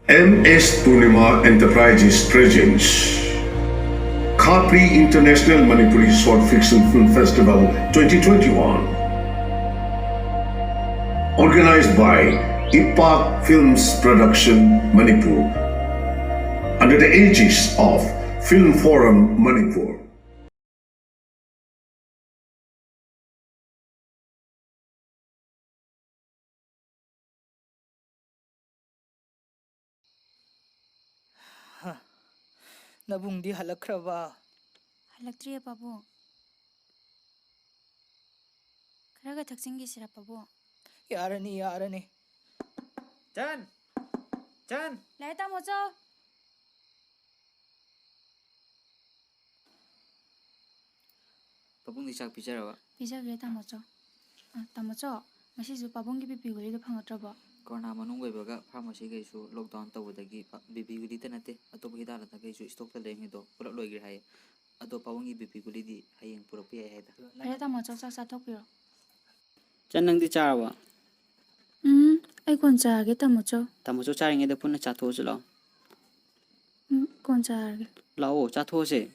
MS Purnima Enterprises presents Khapri International Manipuri Short Fiction Film Festival 2021. Organized by IPAK Films Production Manipur under the Aegis of Film Forum Manipur. Nabungdi halakraba. Halaktriya pabu. Karaga taksingi sira pabu. Yarani. Chan. Laita mocho. Pabung sak picharawa. Pizza greta mocho. Tamocho. Masisu pabungi pipiguli do pangotraba. Corona manung webga pharmacy gaisu lockdown tawdagi BP guli tanate atop hidala ta gaisu stock ta lengi do pura loigri hai atop pawungi BP guli di hayeng pura pi hai da Laita mocho sa thokpiro. Chanang di charawa. Ai koncha ge tamocho. Tamocho charinge de punna chatho chulo. Koncha ge. Lao chatho se.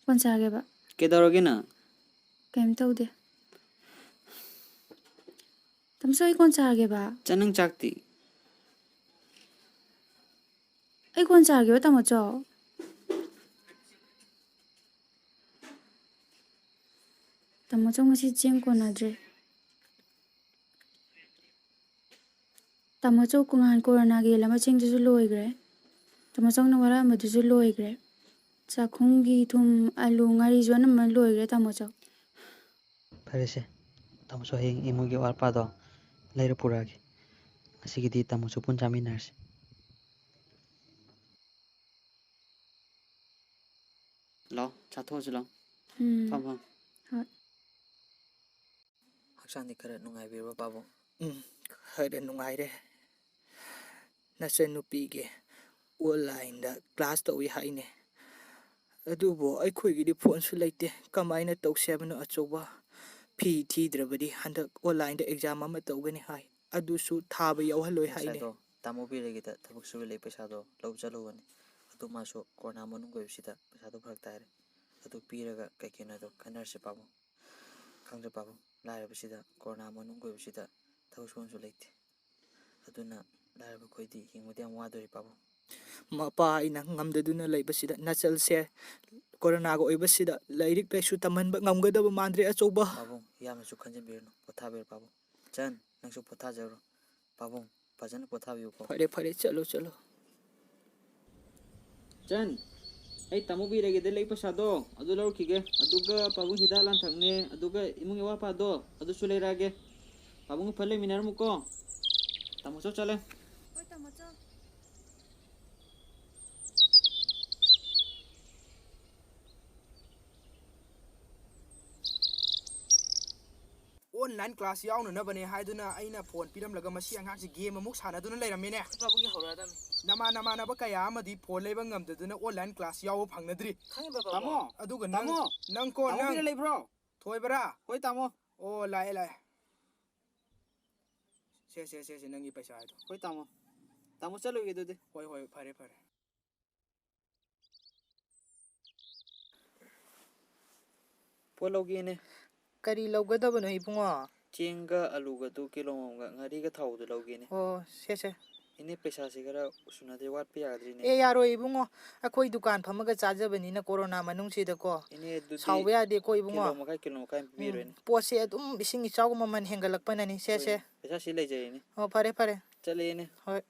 Koncha ge ba. Kedoroge na. Kem taude. Tamso ai koncha ge ba. Chanang chakti. Ai koncha ge ba tamocho. Tamocho ngasi cheng konadre. Tamocho kungan corona ge lama cheng ju loigre. Tamocho na wara ma ju loigre. Chakhungi thum alu ngari jona ma loigre tamocho. Parese. Tamocho heng imugi warpa do. Lairo puragi. Asigidi tamocho pun jaminars. Lao chatho chulo. Pam. haksan di kara nungai birwa pabung Khare nungaire. Nasa nupige. Online da class to wi haine. Adubo ai khoigidi phone su leite kamaina tawsebano achoba. Phi thidrabadi handak online da exam ama tawgani hai. Adusu thaba yawhaloi haine. do tamo bi legi ta thabuk su le paisa do law chalo wani atu maso corona manung websita paisa do phak tare atu piraga kaikena do khanar se pabung khangja pabung laira bisida corona manung websita thabuk su leite aduna laira ba khoidi hingmodi am wadori pabung Mapa ina ngamdaduna laibasida nachal se corona go ibasida lairik pesu tamanba ngamgadaba mandre achoba. pabung yamasu khanjam birno potha bir pabung chan nangsu potha jaro pabung pajana potha biu ko Fare chalo. Chan. Ai tamo bi rege de lei pasado. Adu laur kige. Aduga pabung hidalan thangne. Aduga imungi warpa do. Adu sule rage. Pabung phale minar muko. Tamocho chale. Oi tamocho. Online class yauna na bane haiduna aina phone piram laga masi angak si game amuk sana duna leiramene pabung hawra dam nama na ba kaya amadi phone leiba ngamdaduna online class yawo phangnadri Tamo. aduga Tamo. nang ko Tamo bi nang lei bro. thoi bara Hoi tamo. o lai se nangi paisa haido Hoi tamo. Tamo chalo ge de. hoi fare Polo ge ne. Kari lawgadaba no ibunga. Chenga aluga 2 kilomga ngari ga thau de loge ne. Oh se. Ine pesa se gara usuna de wat pe yadri ne. E yaro ibungo. Akoi dukan phamaga chajabani na corona manung sida ko. Ine du Sauba yade ko ibungo. kilomga biro ne. Pose adum bising ichaw maman hengalakpanani se. Pesa si lei jai ne. Oh fare. Chale ne. Hoi.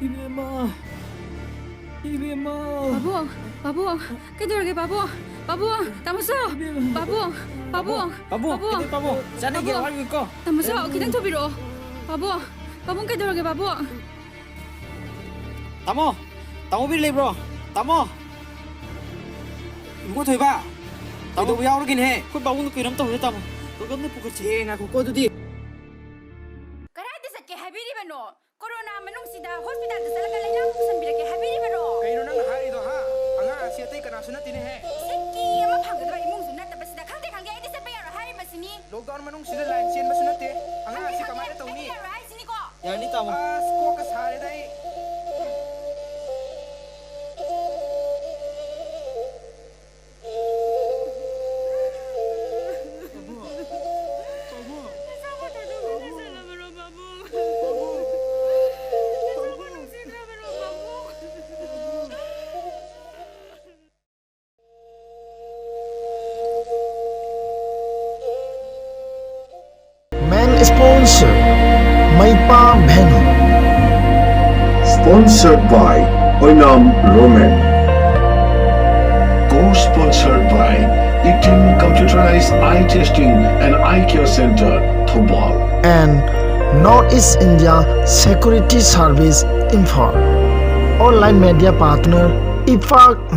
Ibema. Babu. Kedorge babu. Tamocho. Babu. Pabo. Chane ge war ge ko. Tamocho kitang thobiro. Babu kedorge babu. Tamo bi lei bro. Tamo. ibu thoi ba tamo bu yaw kin he Ko babung ko ram to ho tamo. Ko gam ne pukachi. e nga ko dudi Karade sakke habiri bano. Corona manung sida hospital da salaga leila sanbirake habiri bano. kaino nang haido ha anga asiatai kana sunatine he Sikki ama phangdra imung sunna tabasida khangde ai disa bayaro hari masini. lockdown manung sida line chen ba sunate anga asi kamai to ꯇꯥꯃꯣ ꯀꯣꯛꯀ ꯁꯥꯔꯦꯗ ꯑꯩ Main sponsor Maipa Bhenu. Sponsored by Oinam Roman. Co-sponsored by Eteen Computeriesed Eye Testing and Eye Care Center, Thoubal. And Northeast India Security Service Imphal. Online media partner IPAK.